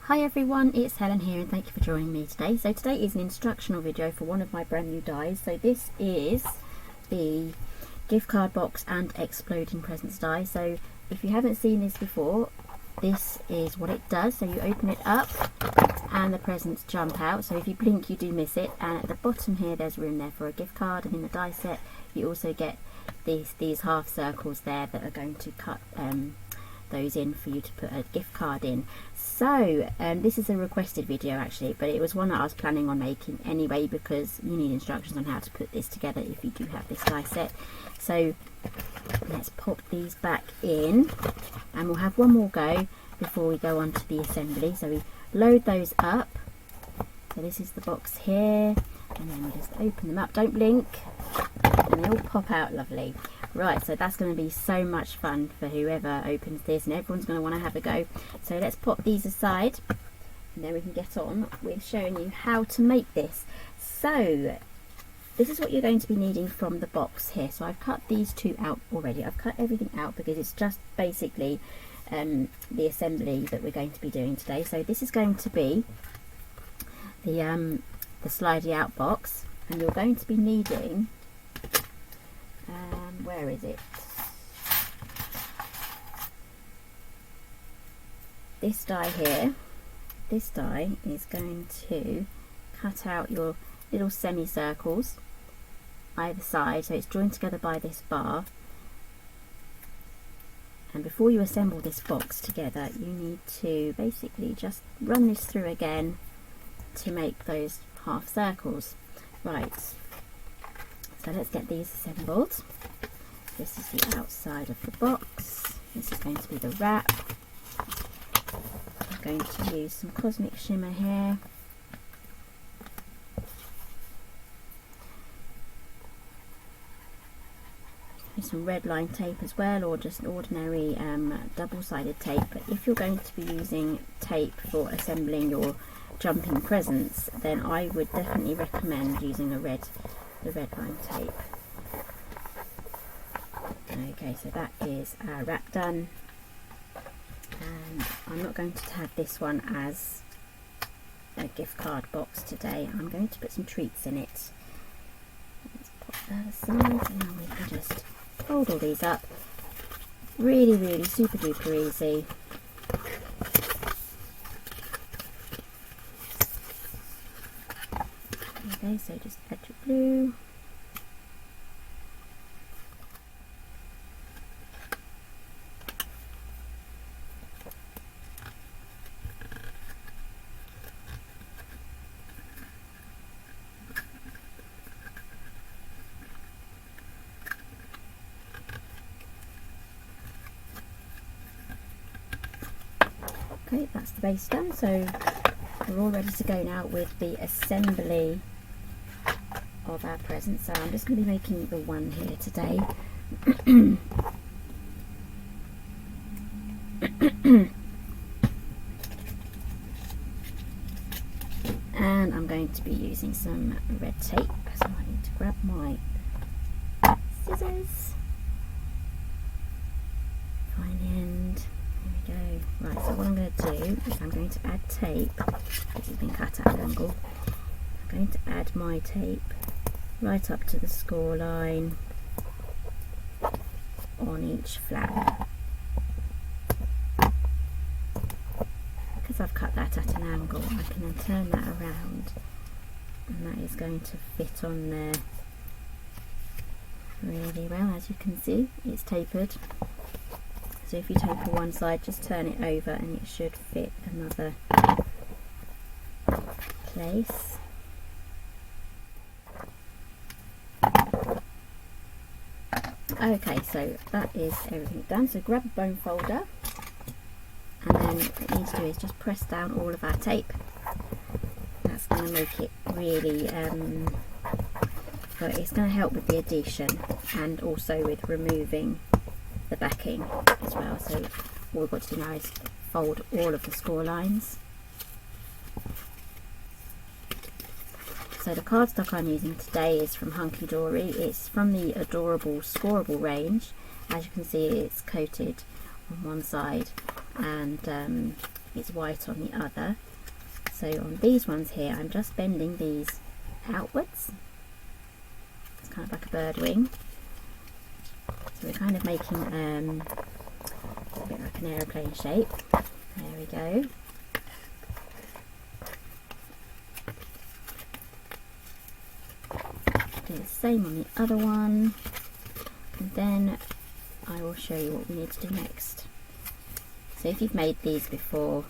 Hi everyone, it's Helen here and thank you for joining me today. So today is an instructional video for one of my brand new dies. So this is the gift card box and exploding presents die. So if you haven't seen this before, this is what it does. So you open it up and the presents jump out. So if you blink you do miss it, and at the bottom here there's room there for a gift card, and in the die set you also get these half circles there that are going to cut those in for you to put a gift card in. So this is a requested video actually, but it was one that I was planning on making anyway because you need instructions on how to put this together if you do have this die set. So let's pop these back in and we'll have one more go before we go on to the assembly. So we load those up. So this is the box here, and then we just open them up, don't blink, and they all pop out lovely. Right, so that's going to be so much fun for whoever opens this, and everyone's going to want to have a go. So let's pop these aside and then we can get on with showing you how to make this. So this is what you're going to be needing from the box here. So I've cut these two out already. I've cut everything out because it's just basically the assembly that we're going to be doing today. So this is going to be the slidey out box, and you're going to be needing where is it? This die here. This die is going to cut out your little semicircles either side, so it's joined together by this bar. And before you assemble this box together, you need to basically just run this through again to make those half circles. Right, so let's get these assembled. This is the outside of the box. This is going to be the wrap. I'm going to use some cosmic shimmer here. Use some red line tape as well, or just ordinary double-sided tape. But if you're going to be using tape for assembling your jumping presents, then I would definitely recommend using the red line tape. Okay, so that is our wrap done, and I'm not going to have this one as a gift card box today. I'm going to put some treats in it. Let's pop that aside, and then we can just fold all these up. Really super duper easy. Okay, so just add your glue. Okay, that's the base done, so we're all ready to go now with the assembly of our presents. So I'm just going to be making the one here today. And I'm going to be using some red tape, so I need to grab my scissors, find the end. There we go. Right, so what I'm going to do is I'm going to add tape. This has been cut at an angle. I'm going to add my tape right up to the score line on each flap. Because I've cut that at an angle, I can then turn that around, and that is going to fit on there really well. As you can see, it's tapered. So if you taper one side, just turn it over and it should fit another place. Okay, so that is everything done. So grab a bone folder, and then what you need to do is just press down all of our tape. That's going to make it really, but it's going to help with the adhesion and also with removing the backing as well. So all we've got to do now is fold all of the score lines. So the cardstock I'm using today is from Hunky Dory. It's from the Adorable Scoreable range. As you can see, it's coated on one side and it's white on the other. So on these ones here, I'm just bending these outwards. It's kind of like a bird wing. So we're kind of making a bit like an aeroplane shape. There we go. Do the same on the other one, and then I will show you what we need to do next. So if you've made these before,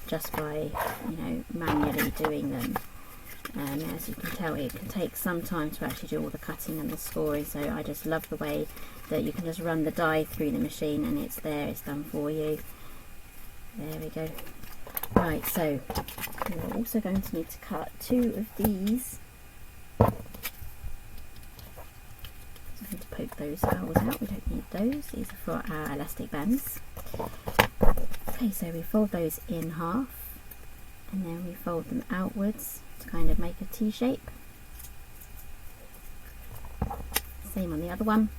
just by, you know, manually doing them, as you can tell, it can take some time to actually do all the cutting and the scoring. So I just love the way that you can just run the die through the machine and it's there, it's done for you. There we go. Right, so we're also going to need to cut 2 of these. So I'm going to poke those holes out, we don't need those. These are for our elastic bands. Okay, so we fold those in half and then we fold them outwards to kind of make a T shape. Same on the other one.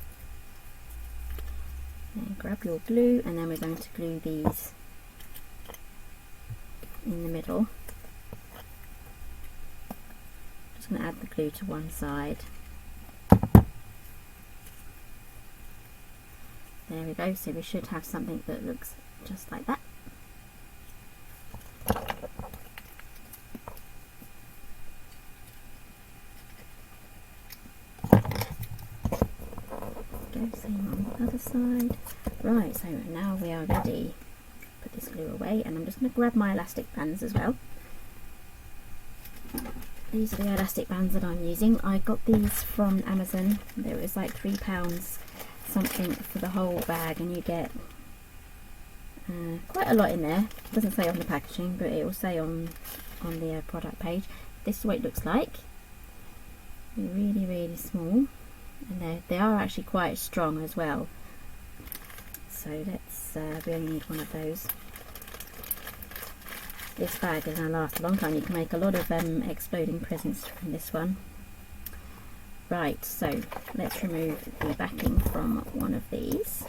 Then grab your glue and then we're going to glue these in the middle. Just going to add the glue to one side. There we go, so we should have something that looks just like that. Go, same on the other side. Right, so now we are ready. Put this glue away and I'm just going to grab my elastic bands as well. These are the elastic bands that I'm using. I got these from Amazon. There was like £3 something for the whole bag and you get quite a lot in there. It doesn't say on the packaging, but it will say on the product page. This is what it looks like. They're really, really small, and they are actually quite strong as well. So let's we only need one of those. This bag is going to last a long time. You can make a lot of exploding presents from this one. Right, so let's remove the backing from one of these.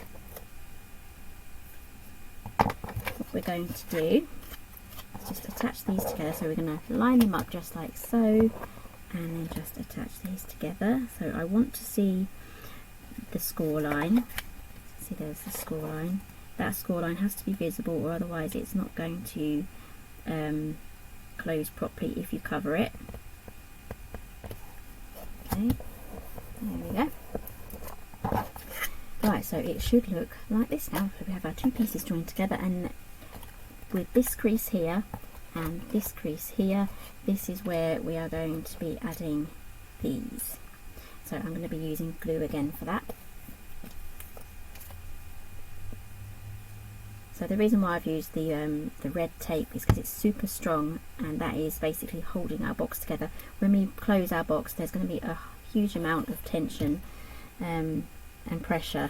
What we're going to do is just attach these together. So we're going to line them up just like so, and then just attach these together. So I want to see the score line. See, there's the score line. That score line has to be visible, or otherwise it's not going to close properly if you cover it. Okay, there we go. Right, so it should look like this now. So we have our 2 pieces joined together, and with this crease here and this crease here, this is where we are going to be adding these. So I'm going to be using glue again for that. So the reason why I've used the red tape is because it's super strong, and that is basically holding our box together. When we close our box, there's going to be a huge amount of tension and pressure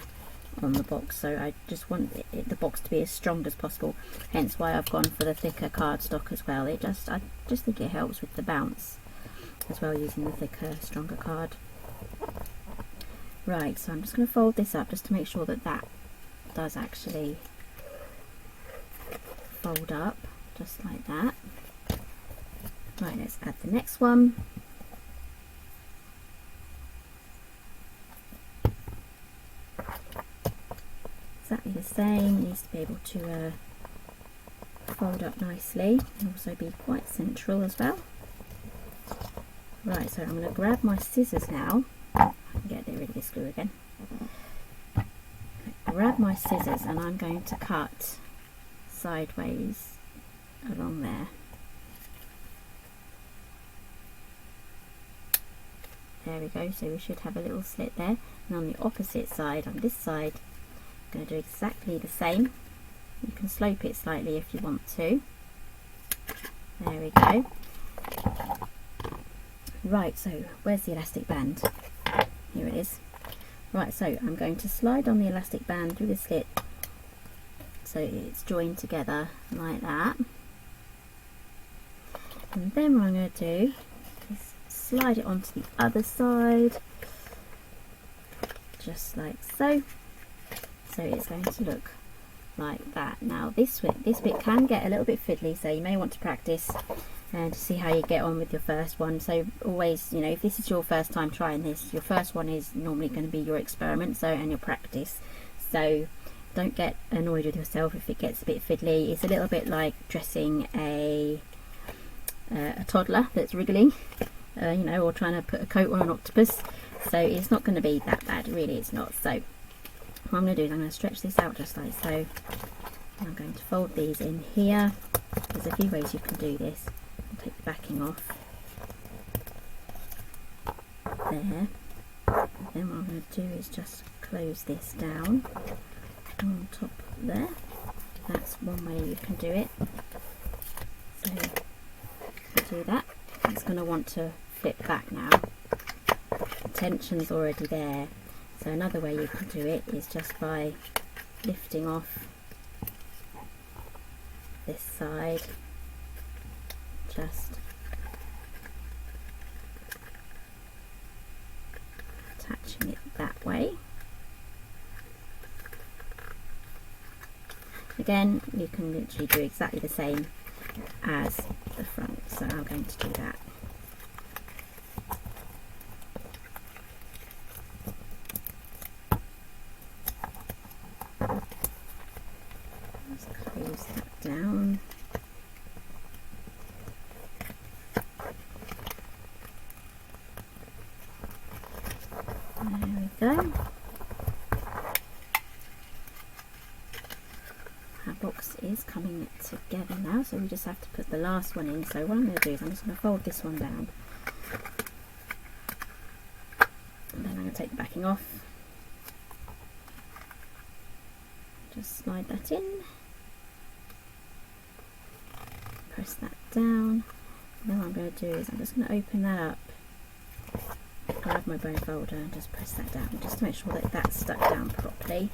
on the box, so I just want the box to be as strong as possible, hence why I've gone for the thicker cardstock as well. I just think it helps with the bounce as well, using the thicker, stronger card. Right, so I'm just going to fold this up just to make sure that that does actually fold up just like that. Right, let's add the next one. Exactly the same, it needs to be able to fold up nicely and also be quite central as well. Right, so I'm going to grab my scissors now. I can get rid of this glue again. Grab my scissors and I'm going to cut sideways along there. There we go, so we should have a little slit there, and on the opposite side, on this side, I'm going to do exactly the same. You can slope it slightly if you want to. There we go. Right, so where's the elastic band? Here it is. Right, so I'm going to slide on the elastic band through the slit so it's joined together like that, and then what I'm going to do is slide it onto the other side just like so. So it's going to look like that. Now this bit can get a little bit fiddly, so you may want to practice and to see how you get on with your first one. So always, you know, if this is your first time trying this, your first one is normally going to be your experiment, so, and your practice. So don't get annoyed with yourself if it gets a bit fiddly. It's a little bit like dressing a toddler that's wriggling, you know, or trying to put a coat on an octopus. So it's not going to be that bad, really, it's not. So what I'm going to do is I'm going to stretch this out just like so. I'm going to fold these in here. There's a few ways you can do this. I'll take the backing off there. And then what I'm going to do is just close this down on top there. That's one way you can do it. So do that. It's going to want to flip back now. The tension's already there. So another way you can do it is just by lifting off this side, just attaching it that way. Again, you can literally do exactly the same as the front, so I'm going to do that. Let's close that down. There we go. Our box is coming together now, so we just have to put the last one in. So what I'm going to do is I'm just going to fold this one down, and then I'm going to take the backing off, just slide that in, press that down, and then what I'm going to do is I'm just going to open that up, grab my bone folder and just press that down just to make sure that that's stuck down properly.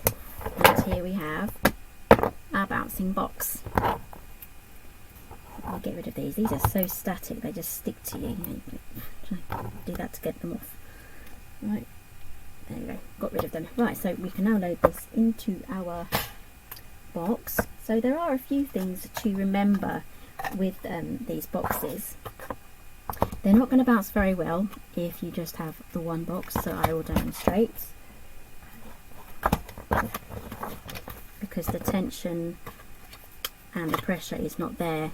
And here we have our bouncing box. Let me get rid of these. These are so static, they just stick to you. Try and do that to get them off. Right, there we go, got rid of them. Right, so we can now load this into our box. So there are a few things to remember with these boxes. They're not going to bounce very well if you just have the one box, so I will demonstrate. Because the tension and the pressure is not there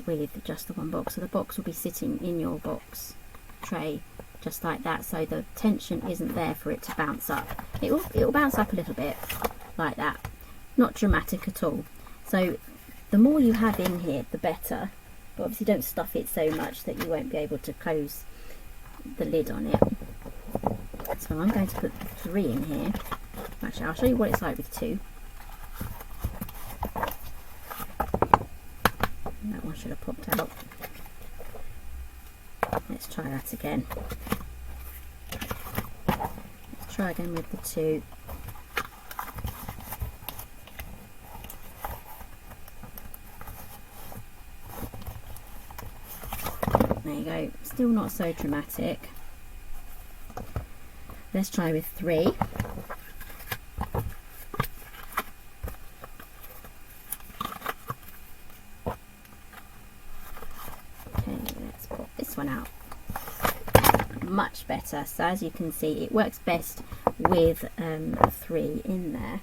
with just the one box, so the box will be sitting in your box tray just like that, so the tension isn't there for it to bounce up. It will bounce up a little bit like that, not dramatic at all. So the more you have in here the better, but obviously don't stuff it so much that you won't be able to close the lid on it. So I'm going to put 3 in here. Actually, I'll show you what it's like with 2. That one should have popped out. Let's try that again. Let's try again with the 2. There you go. Still not so dramatic. Let's try with 3. Out much better. So as you can see, it works best with 3 in there.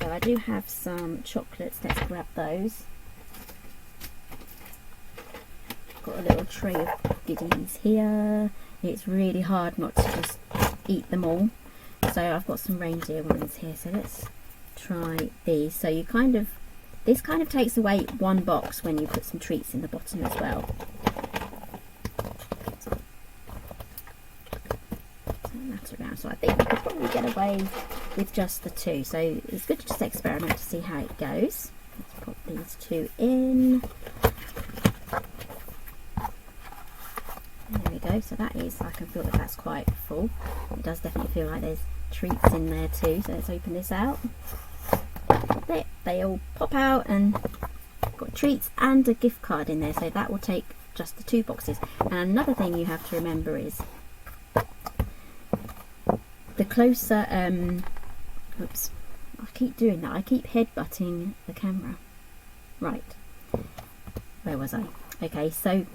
So I do have some chocolates. Let's grab those. Got a little tray of goodies here. It's really hard not to just eat them all. So I've got some reindeer ones here. So let's try these. So you this kind of takes away one box when you put some treats in the bottom as well. Around, so I think we could probably get away with just the 2. So it's good to just experiment to see how it goes. Let's pop these 2 in. There we go. So that is, I can feel that that's quite full. It does definitely feel like there's treats in there too. So let's open this out. There, they all pop out and got treats and a gift card in there. So that will take just the 2 boxes. And another thing you have to remember is the closer, I keep doing that. I keep headbutting the camera. Right. Where was I? Okay, so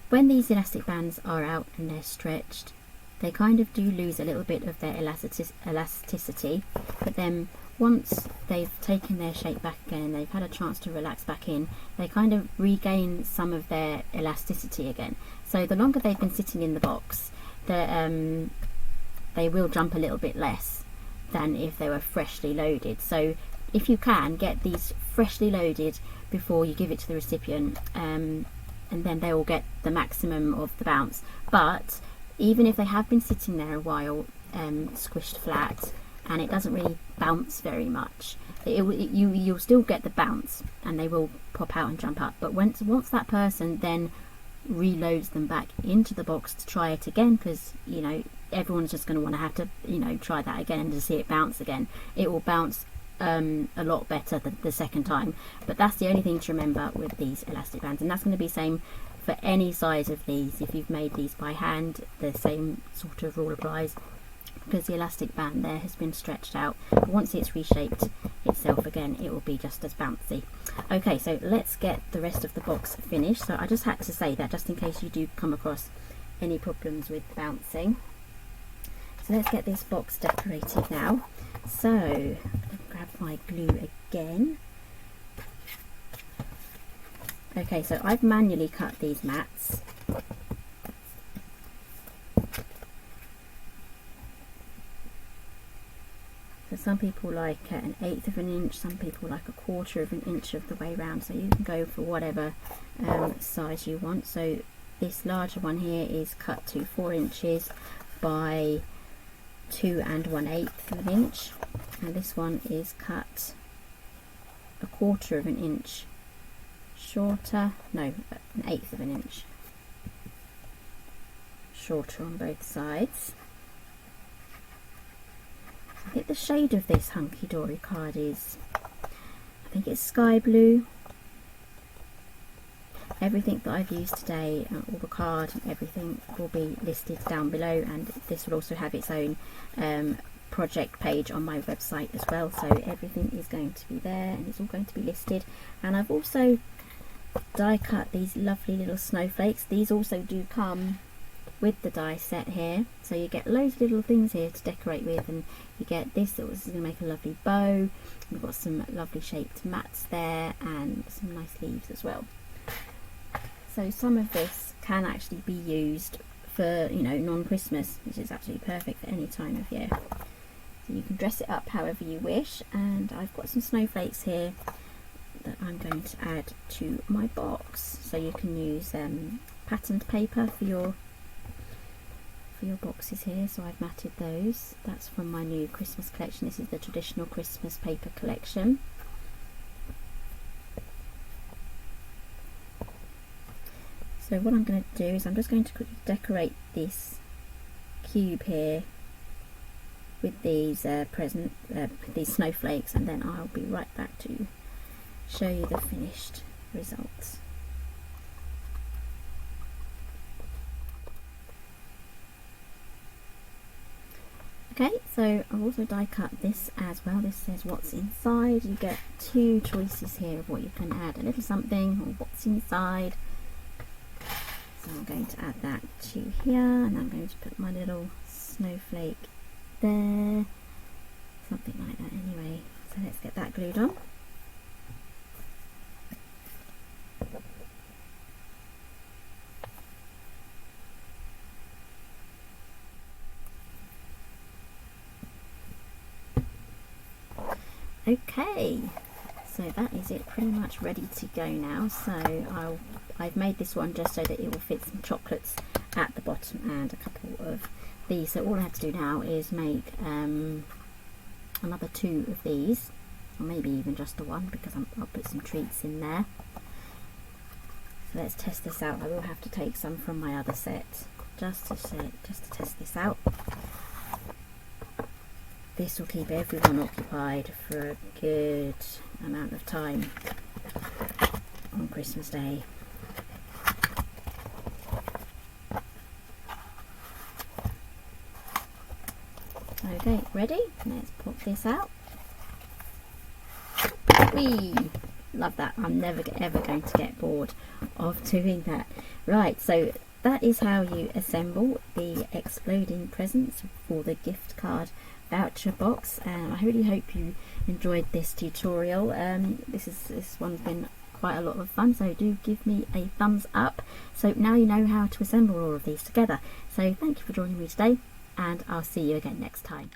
when these elastic bands are out and they're stretched, they kind of do lose a little bit of their elasticity, but then once they've taken their shape back again and they've had a chance to relax back in, they kind of regain some of their elasticity again. So the longer they've been sitting in the box, they will jump a little bit less than if they were freshly loaded. So if you can, get these freshly loaded before you give it to the recipient, and then they will get the maximum of the bounce. But even if they have been sitting there a while, squished flat, and it doesn't really bounce very much, you'll still get the bounce and they will pop out and jump up. But once that person then reloads them back into the box to try it again, because you know everyone's just going to want to have to try that again and to see it bounce again, it will bounce a lot better the second time. But that's the only thing to remember with these elastic bands, and that's going to be same for any size of these. If you've made these by hand, the same sort of rule applies, because the elastic band there has been stretched out. But once it's reshaped itself again, it will be just as bouncy. Okay, so let's get the rest of the box finished. So I just had to say that just in case you do come across any problems with bouncing. So let's get this box decorated now. So I'm going to grab my glue again. Okay, so I've manually cut these mats. So some people like an 1/8 of an inch, some people like 1/4 of an inch of the way round, so you can go for whatever size you want. So this larger one here is cut to 4 inches by 2 1/8 of an inch, and this one is cut 1/4 of an inch shorter, no, 1/8 of an inch shorter on both sides. I think the shade of this hunky dory card is, I think it's sky blue. Everything that I've used today, all the card and everything, will be listed down below, and this will also have its own project page on my website as well, so everything is going to be there and it's all going to be listed. And I've also die cut these lovely little snowflakes. These also do come with the die set here, so you get loads of little things here to decorate with, and you get this that was going to make a lovely bow. We've got some lovely shaped mats there and some nice leaves as well. So some of this can actually be used for, non-Christmas, which is absolutely perfect for any time of year. So you can dress it up however you wish, and I've got some snowflakes here that I'm going to add to my box. So you can use patterned paper for your boxes here. So I've matted those. That's from my new Christmas collection. This is the traditional Christmas paper collection. So what I'm going to do is I'm just going to quickly decorate this cube here with these these snowflakes, and then I'll be right back to show you the finished results. Okay, so I've also die cut this as well. This says what's inside. You get 2 choices here of what you can add, a little something or what's inside. So I'm going to add that to here, and I'm going to put my little snowflake there, something like that anyway. So let's get that glued on. Okay, so that is it, pretty much ready to go now. So I've made this one just so that it will fit some chocolates at the bottom and a couple of these. So all I have to do now is make another 2 of these, or maybe even just the one, because I'll put some treats in there. So let's test this out. I will have to take some from my other set just to test this out. This will keep everyone occupied for a good amount of time on Christmas Day. Okay, ready? Let's pop this out. Whee! Love that. I'm never ever going to get bored of doing that. Right, so that is how you assemble the exploding presents for the gift card voucher box. I really hope you enjoyed this tutorial. This one's been quite a lot of fun, so do give me a thumbs up. So now you know how to assemble all of these together. So thank you for joining me today, and I'll see you again next time.